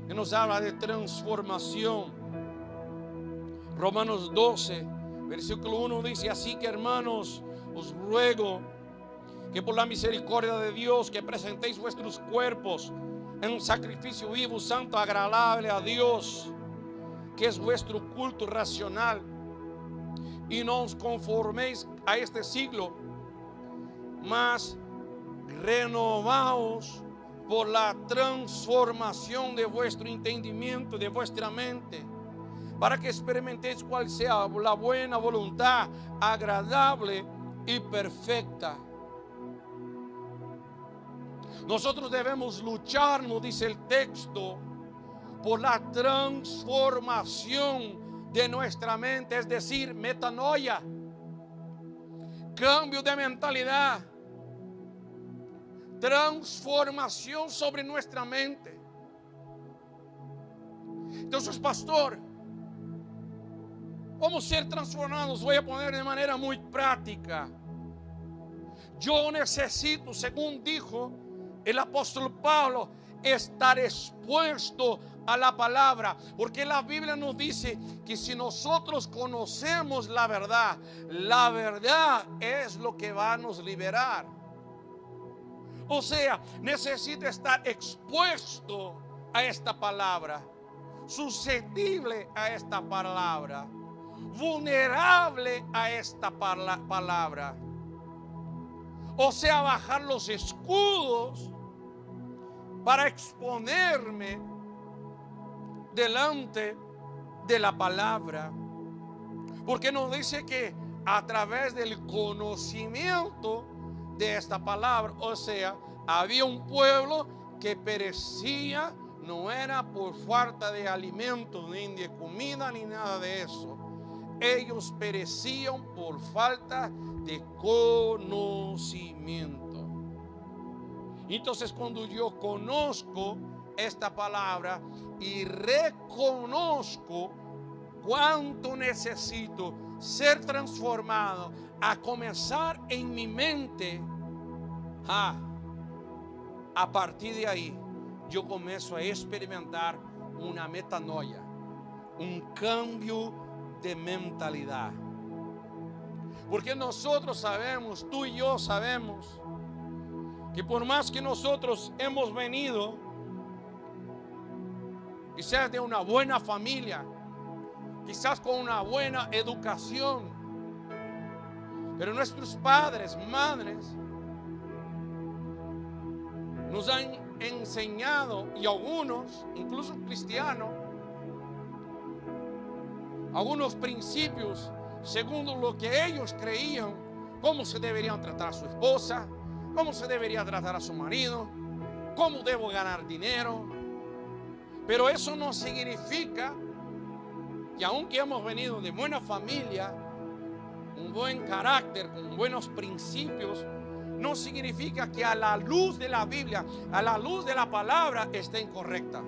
que nos habla de transformación. Romanos 12, versículo 1 dice: así que, hermanos, os ruego que por la misericordia de Dios, que presentéis vuestros cuerpos en un sacrificio vivo, santo, agradable a Dios, que es vuestro culto racional, y no os conforméis a este siglo, mas renovaos por la transformación de vuestro entendimiento, de vuestra mente, para que experimentéis cuál sea la buena voluntad, agradable y perfecta. Nosotros debemos luchar, nos dice el texto, por la transformación de nuestra mente, es decir, metanoia, cambio de mentalidad, transformación sobre nuestra mente. Entonces, pastor, vamos a ser transformados. Voy a poner de manera muy práctica. Yo necesito, según dijo el apóstol Pablo, estar expuesto a la palabra, porque la Biblia nos dice que si nosotros conocemos la verdad es lo que va a nos liberar. O sea, necesita estar expuesto a esta palabra, susceptible a esta palabra, vulnerable a esta palabra. O sea, bajar los escudos para exponerme delante de la palabra. Porque nos dice que a través del conocimiento de esta palabra, o sea, había un pueblo que perecía, no era por falta de alimentos, ni de comida, ni nada de eso. Ellos perecían por falta de conocimiento. Entonces, cuando yo conozco esta palabra y reconozco cuánto necesito ser transformado, a comenzar en mi mente, a partir de ahí yo comienzo a experimentar una metanoia, un cambio de mentalidad. Porque nosotros sabemos, tú y yo sabemos, que por más que nosotros hemos venido quizás de una buena familia, quizás con una buena educación, pero nuestros padres, madres nos han enseñado, y algunos, incluso cristianos, algunos principios según lo que ellos creían, cómo se deberían tratar a su esposa, cómo se debería tratar a su marido, cómo debo ganar dinero. Pero eso no significa que, aunque hemos venido de buena familia, un buen carácter, con buenos principios, no significa que a la luz de la Biblia, a la luz de la palabra, esté incorrecta.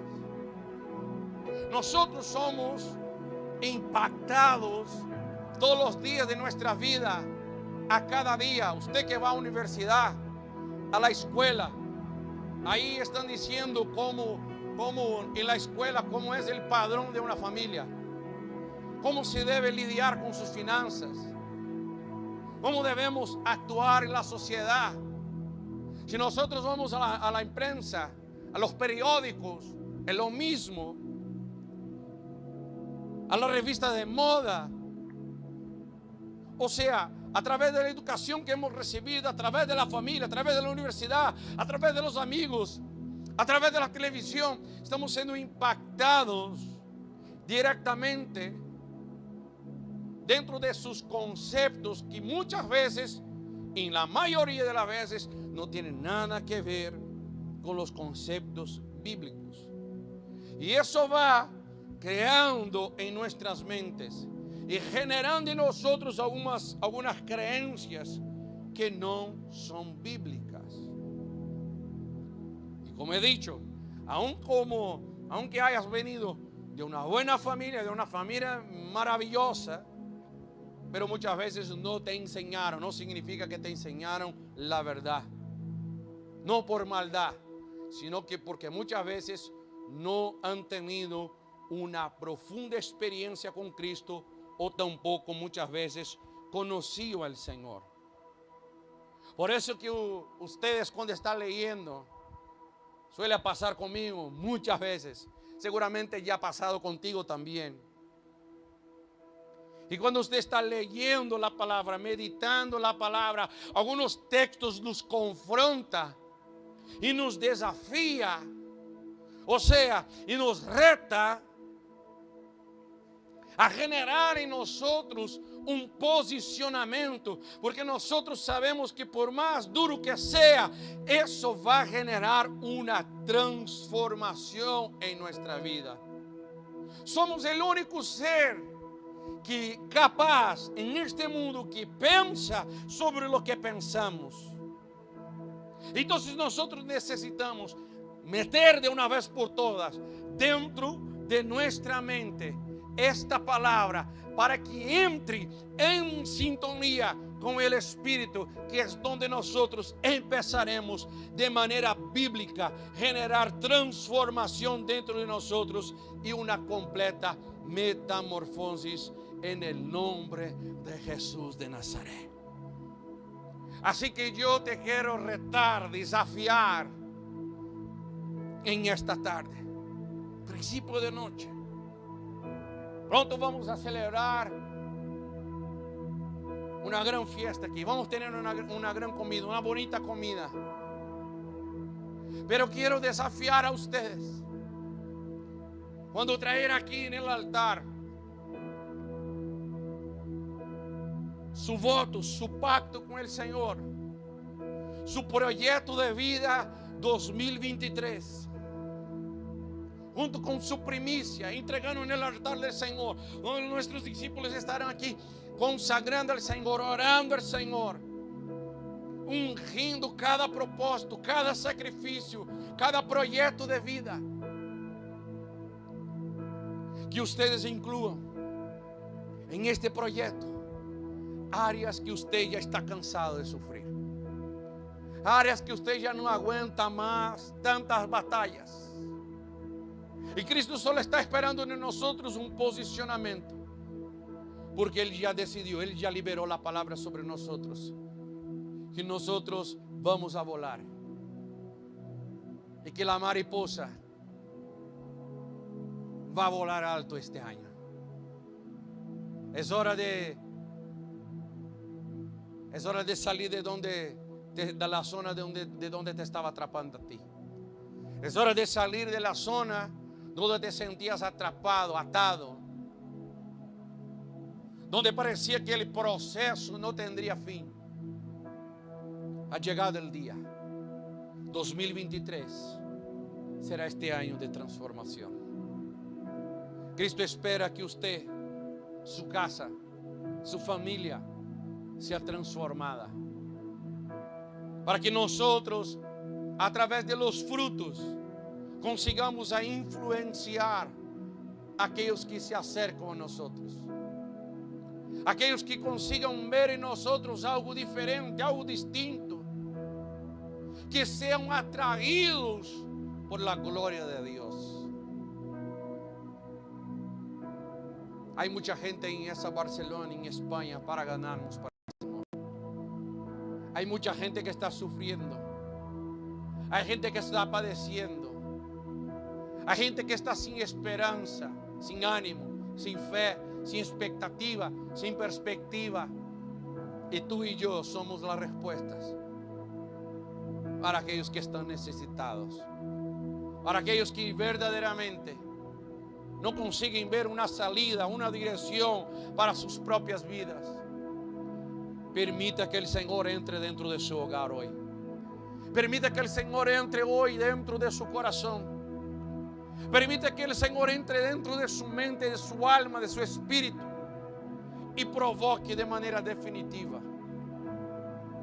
Nosotros somos impactados todos los días de nuestra vida, a cada día. Usted que va a la universidad, a la escuela, ahí están diciendo cómo en la escuela, cómo es el padrón de una familia, cómo se debe lidiar con sus finanzas, cómo debemos actuar en la sociedad. Si nosotros vamos a la prensa, a los periódicos, es lo mismo, a la revista de moda. O sea, a través de la educación que hemos recibido, a través de la familia, a través de la universidad, a través de los amigos, a través de la televisión, estamos siendo impactados directamente dentro de sus conceptos que muchas veces, en la mayoría de las veces, no tienen nada que ver con los conceptos bíblicos. Y eso va creando en nuestras mentes y generando en nosotros algunas creencias que no son bíblicas. Y como he dicho, aunque hayas venido de una buena familia, de una familia maravillosa, pero muchas veces no te enseñaron, no significa que te enseñaron la verdad. No por maldad, sino que porque muchas veces no han tenido una profunda experiencia con Cristo o tampoco muchas veces conocido al Señor. Por eso que ustedes cuando están leyendo, suele pasar conmigo muchas veces, seguramente ya ha pasado contigo también. Y cuando usted está leyendo la palabra, meditando la palabra, algunos textos nos confronta y nos desafía, o sea, y nos reta a generar en nosotros un posicionamiento, porque nosotros sabemos que por más duro que sea, eso va a generar una transformación en nuestra vida. Somos el único ser que capaz en este mundo que piensa sobre lo que pensamos. Entonces nosotros necesitamos meter de una vez por todas dentro de nuestra mente esta palabra para que entre en sintonía con el Espíritu, que es donde nosotros empezaremos de manera bíblica generar transformación dentro de nosotros y una completa metamorfosis en el nombre de Jesús de Nazaret. Así que yo te quiero retar, desafiar en esta tarde, principio de noche. Pronto vamos a celebrar una gran fiesta aquí. Vamos a tener una gran comida, una bonita comida. Pero quiero desafiar a ustedes. Cuando traer aquí en el altar su voto, su pacto con el Señor, su proyecto de vida 2023, junto con su primicia, entregando en el altar del Señor, donde nuestros discípulos estarán aquí consagrando al Señor, orando al Señor, ungindo cada propósito, cada sacrificio, cada proyecto de vida. Que ustedes incluyan en este proyecto áreas que usted ya está cansado de sufrir, áreas que usted ya no aguanta más tantas batallas. Y Cristo solo está esperando en nosotros un posicionamiento, porque Él ya decidió, Él ya liberó la palabra sobre nosotros, que nosotros vamos a volar y que la mariposa va a volar alto este año. Es hora de salir de la zona de donde te estaba atrapando a ti. Es hora de salir de la zona donde te sentías atrapado, atado, donde parecía que el proceso no tendría fin. Ha llegado el día. 2023 será este año de transformación. Cristo espera que usted, su casa, su familia sea transformada, para que nosotros, a través de los frutos, consigamos a influenciar a aquellos que se acercan a nosotros, aquellos que consigan ver en nosotros algo diferente, algo distinto, que sean atraídos por la gloria de Dios. Hay mucha gente en esa Barcelona, en España, para ganarnos para el Señor. Hay mucha gente que está sufriendo. Hay gente que está padeciendo. Hay gente que está sin esperanza, sin ánimo, sin fe, sin expectativa, sin perspectiva. Y tú y yo somos las respuestas para aquellos que están necesitados, para aquellos que verdaderamente no consiguen ver una salida, una dirección para sus propias vidas. Permita que el Señor entre dentro de su hogar hoy. Permita que el Señor entre hoy dentro de su corazón. Permita que el Señor entre dentro de su mente, de su alma, de su espíritu, y provoque de manera definitiva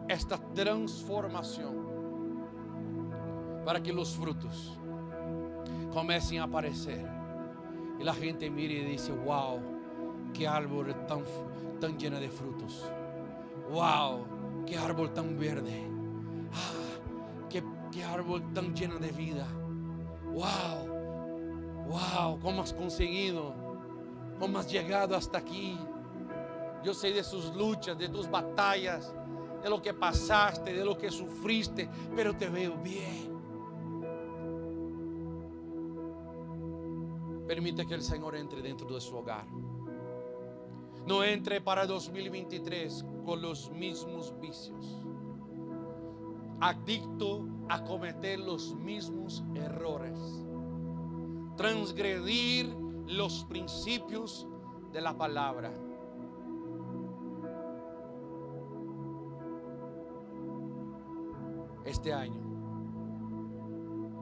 esta transformación, para que los frutos comiencen a aparecer y la gente mire y dice: wow, qué árbol tan lleno de frutos. Wow, qué árbol tan verde. Qué árbol tan lleno de vida. Wow, ¿cómo has conseguido? ¿Cómo has llegado hasta aquí? Yo sé de sus luchas, de tus batallas, de lo que pasaste, de lo que sufriste, pero te veo bien. Permite que el Señor entre dentro de su hogar. No entre para 2023 con los mismos vicios, adicto a cometer los mismos errores, transgredir los principios de la palabra. Este año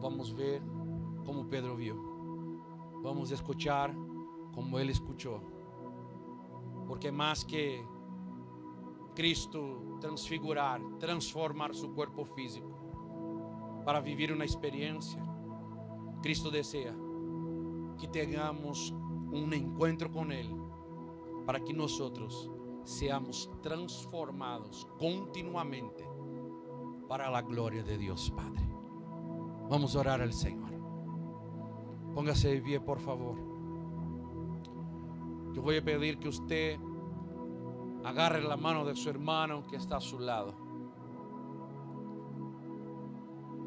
vamos a ver como Pedro vio. Vamos a escuchar como él escuchó. Porque más que Cristo transfigurar, transformar su cuerpo físico para vivir una experiencia, Cristo desea que tengamos un encuentro con Él, para que nosotros seamos transformados continuamente para la gloria de Dios Padre. Vamos a orar al Señor. Póngase de pie, por favor. Yo voy a pedir que usted agarre la mano de su hermano que está a su lado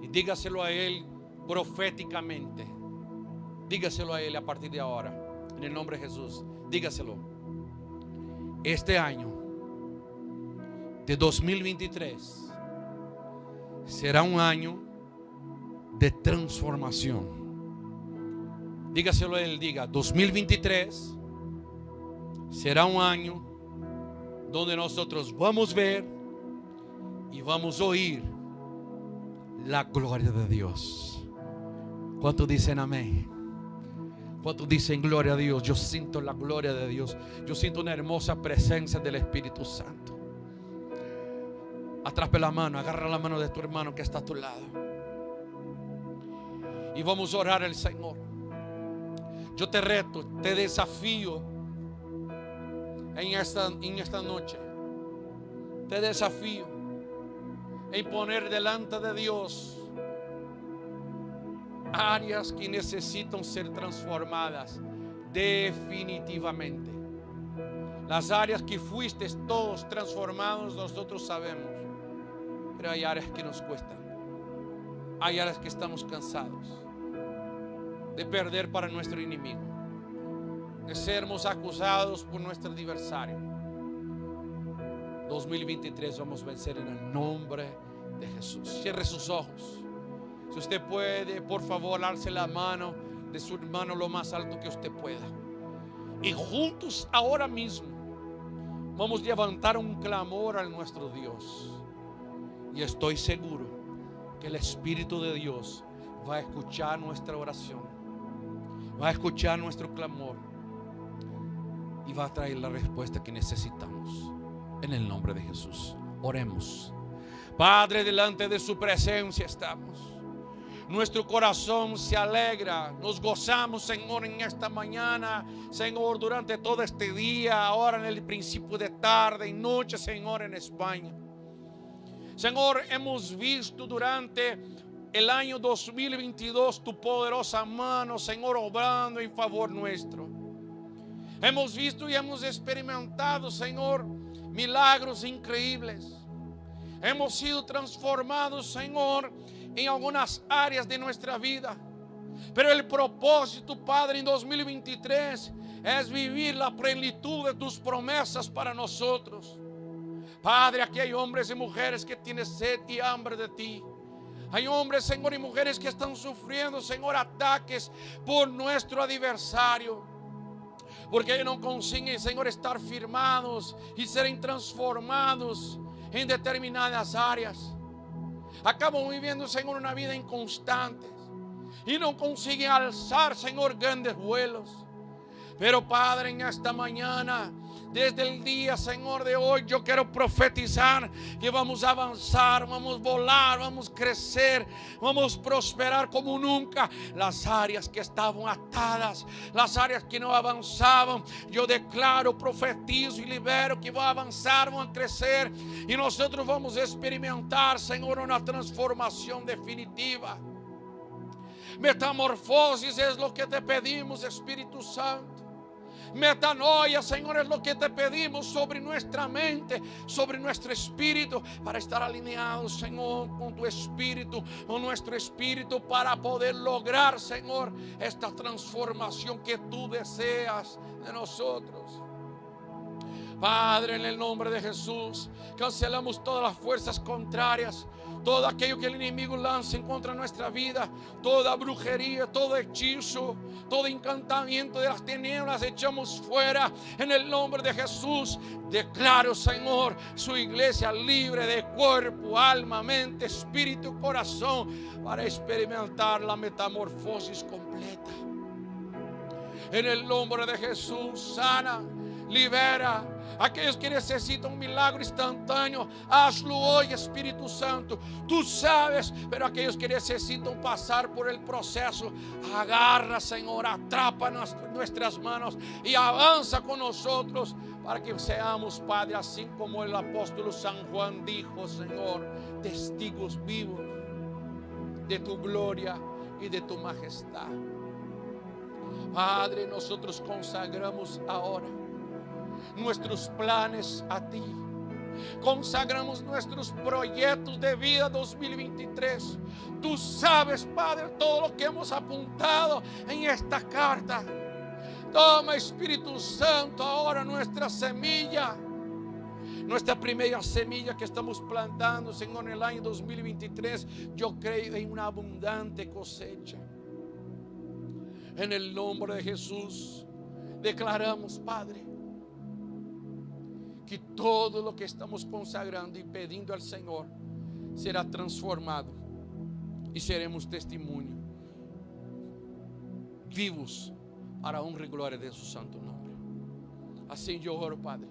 y dígaselo a él proféticamente. Dígaselo a él a partir de ahora, en el nombre de Jesús. Dígaselo. Este año de 2023 será un año de transformación. Dígaselo a él, diga: 2023 será un año donde nosotros vamos a ver y vamos a oír la gloria de Dios. ¿Cuántos dicen amén? ¿Cuántos dicen gloria a Dios? Yo siento la gloria de Dios. Yo siento una hermosa presencia del Espíritu Santo. Atrape la mano, agarra la mano de tu hermano que está a tu lado y vamos a orar al Señor. Yo te reto, te desafío en esta noche. Te desafío en poner delante de Dios áreas que necesitan ser transformadas definitivamente. Las áreas que fuiste todos transformados, nosotros sabemos, pero hay áreas que nos cuestan. Hay áreas que estamos cansados de perder para nuestro enemigo, de sermos acusados por nuestro adversario. 2023 vamos a vencer en el nombre de Jesús. Cierre sus ojos. Si usted puede, por favor, alce la mano de su hermano lo más alto que usted pueda. Y juntos ahora mismo vamos a levantar un clamor a nuestro Dios. Y estoy seguro que el Espíritu de Dios va a escuchar nuestra oración, va a escuchar nuestro clamor y va a traer la respuesta que necesitamos. En el nombre de Jesús, oremos. Padre, delante de su presencia estamos. Nuestro corazón se alegra, nos gozamos, Señor, en esta mañana, Señor, durante todo este día, ahora en el principio de tarde y noche, Señor, en España. Señor, hemos visto durante el año 2022 tu poderosa mano, Señor, obrando en favor nuestro. Hemos visto y hemos experimentado, Señor, milagros increíbles. Hemos sido transformados, Señor, en algunas áreas de nuestra vida. Pero el propósito, Padre, en 2023 es vivir la plenitud de tus promesas para nosotros. Padre, aquí hay hombres y mujeres que tienen sed y hambre de ti. Hay hombres, Señor, y mujeres que están sufriendo, Señor, ataques por nuestro adversario, porque ellos no consiguen, Señor, estar firmados y ser transformados en determinadas áreas. Acaban viviendo, Señor, una vida inconstante y no consiguen alzar, Señor, grandes vuelos. Pero Padre, en esta mañana, desde el día, Señor, de hoy, yo quiero profetizar que vamos a avanzar, vamos a volar, vamos a crecer, vamos a prosperar como nunca. Las áreas que estaban atadas, las áreas que no avanzaban, yo declaro, profetizo y libero que van a avanzar, van a crecer. Y nosotros vamos a experimentar, Señor, una transformación definitiva. Metamorfosis es lo que te pedimos, Espíritu Santo. Metanoia, Señor, es lo que te pedimos sobre nuestra mente, sobre nuestro espíritu, para estar alineados, Señor, con tu espíritu, con nuestro espíritu, para poder lograr, Señor, esta transformación que tú deseas de nosotros. Padre, en el nombre de Jesús, cancelamos todas las fuerzas contrarias, todo aquello que el enemigo lanza en contra de nuestra vida, toda brujería, todo hechizo, todo encantamiento de las tinieblas, echamos fuera en el nombre de Jesús. Declaro, Señor, su iglesia libre de cuerpo, alma, mente, espíritu, corazón, para experimentar la metamorfosis completa. En el nombre de Jesús, sana, libera. Aquellos que necesitan un milagro instantáneo, hazlo hoy, Espíritu Santo. Tú sabes, pero aquellos que necesitan pasar por el proceso, agarra, Señor, atrapa nuestras manos y avanza con nosotros para que seamos, Padre, así como el apóstol San Juan dijo, Señor, testigos vivos de tu gloria y de tu majestad. Padre, nosotros consagramos ahora nuestros planes a ti. Consagramos nuestros proyectos de vida 2023. Tú sabes, Padre, todo lo que hemos apuntado en esta carta. Toma, Espíritu Santo, ahora nuestra semilla, nuestra primera semilla que estamos plantando, Señor, en el año 2023. Yo creo en una abundante cosecha. En el nombre de Jesús declaramos, Padre, que todo lo que estamos consagrando y pidiendo al Señor será transformado y seremos testimonio vivos para honra y gloria de su santo nombre. Así yo oro, Padre,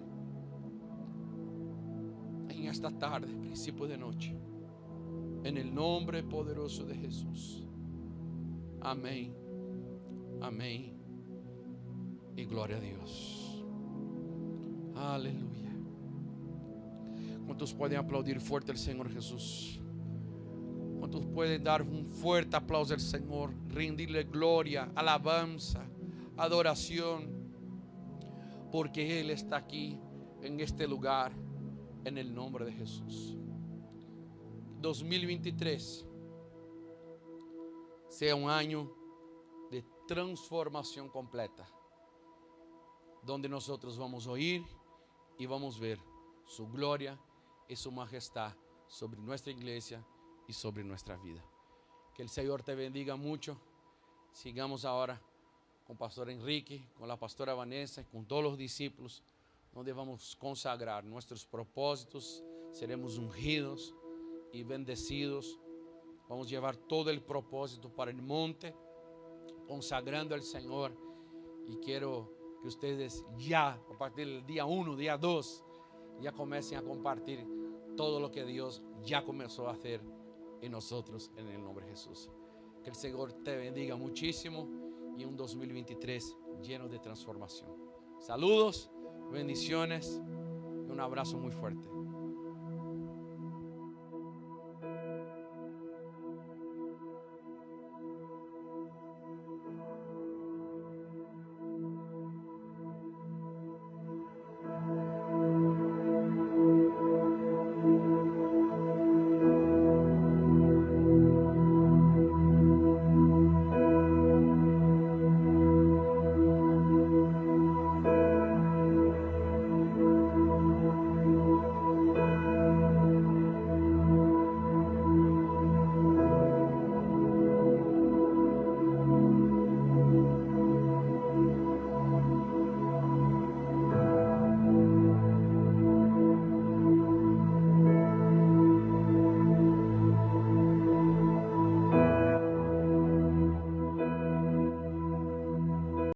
en esta tarde, principio de noche, en el nombre poderoso de Jesús. Amén, amén y gloria a Dios. Aleluya. ¿Cuántos pueden aplaudir fuerte al Señor Jesús? ¿Cuántos pueden dar un fuerte aplauso al Señor? Rendirle gloria, alabanza, adoración, porque Él está aquí en este lugar, en el nombre de Jesús. 2023 sea un año de transformación completa, donde nosotros vamos a oír y vamos a ver su gloria y su majestad sobre nuestra iglesia y sobre nuestra vida. Que el Señor te bendiga mucho. Sigamos ahora con Pastor Enrique, con la Pastora Vanessa, con todos los discípulos, donde vamos a consagrar nuestros propósitos. Seremos ungidos y bendecidos. Vamos a llevar todo el propósito para el monte, consagrando al Señor. Y quiero que ustedes ya, a partir del día 1, día 2, ya comiencen a compartir todo lo que Dios ya comenzó a hacer en nosotros, en el nombre de Jesús. Que el Señor te bendiga muchísimo y un 2023 lleno de transformación. Saludos, bendiciones y un abrazo muy fuerte.